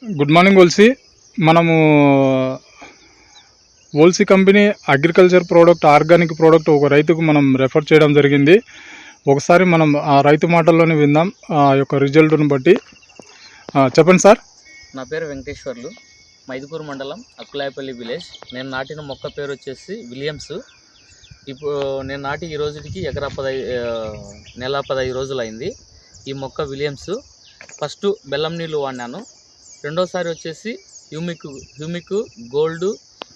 Good morning ఓల్సీ. మనము ఓల్సీ company agriculture product, organic product ఒక రైతుకు మనం రెఫర్ చేయడం జరిగింది. ఒకసారి మనం ఆ రైతు మాటల్లోనే విందాం ఆ యొక్క రిజల్ట్ను బట్టి. చెప్పండి సార్. నా పేరు వెంకటేశ్వర్లు, మైదుకూరు మండలం, అక్కులాయపల్లి విలేజ్. నేను నాటిన మొక్క పేరు వచ్చేసి విలియమ్స్. ఇప్పుడు నేను నాటి ఈ రోజుకి నెల 15 రోజులు అయింది. ఈ మొక్క విలియమ్స్. ఫస్ట్ బెల్లం నీళ్ళు వాడినాను. రెండోసారి వచ్చేసి హ్యూమిక్ గోల్డ్,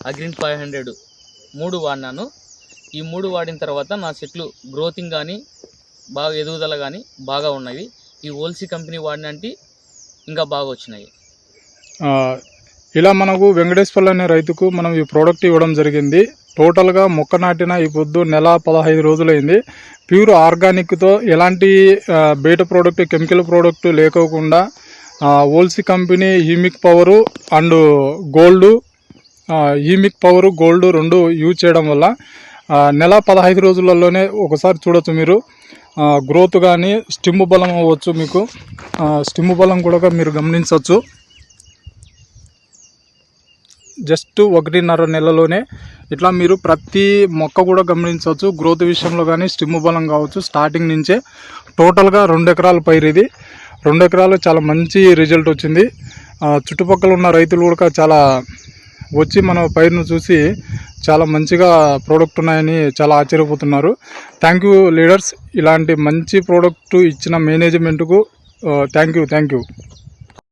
అగ్రిన్ 500 3 వాడినాను. ఈ 3 వాడిన తర్వాత నా చెట్లు గ్రోతింగ్ కానీ బాగా ఎదుగుదల కానీ బాగా ఉన్నవి. ఈ ఓల్సీ కంపెనీ వాడినంటే ఇంకా బాగా వచ్చినాయి. ఇలా మనకు వెంకటేశ్వర్లు అనే రైతుకు మనం ఈ ప్రోడక్ట్ ఇవ్వడం జరిగింది. టోటల్గా మొక్క నాటిన ఈ పొద్దు నెల 15 రోజులైంది. ప్యూర్ ఆర్గానిక్తో ఎలాంటి బయట ప్రోడక్ట్, కెమికల్ ప్రోడక్ట్ లేకోకుండా ఓల్సీ company humic power and gold, humic power gold 2 use చేయడం వల్ల నెల 15 రోజులలోనే ఒకసారి చూడొచ్చు మీరు. గ్రోత్ కానీ స్టిమ్ బలం అవ్వచ్చు, మీకు స్టిమ్ బలం కూడా మీరు గమనించవచ్చు. జస్ట్ 1.5 నెలలోనే ఇట్లా మీరు ప్రతి మొక్క కూడా గమనించవచ్చు. గ్రోత్ విషయంలో కానీ స్టిమ్ బలం కావచ్చు. స్టార్టింగ్ నుంచే టోటల్గా 2 ఎకరాల పైరు ఇది. 2 ఎకరాలు చాలా మంచి రిజల్ట్ వచ్చింది. చుట్టుపక్కల ఉన్న రైతులు కూడా చాలా వచ్చి మన పైరును చూసి చాలా మంచిగా ప్రోడక్ట్ ఉన్నాయని చాలా ఆశ్చర్యపోతున్నారు. థ్యాంక్ యూ లీడర్స్, ఇలాంటి మంచి ప్రోడక్ట్ ఇచ్చిన మేనేజ్మెంట్కు థ్యాంక్ యూ.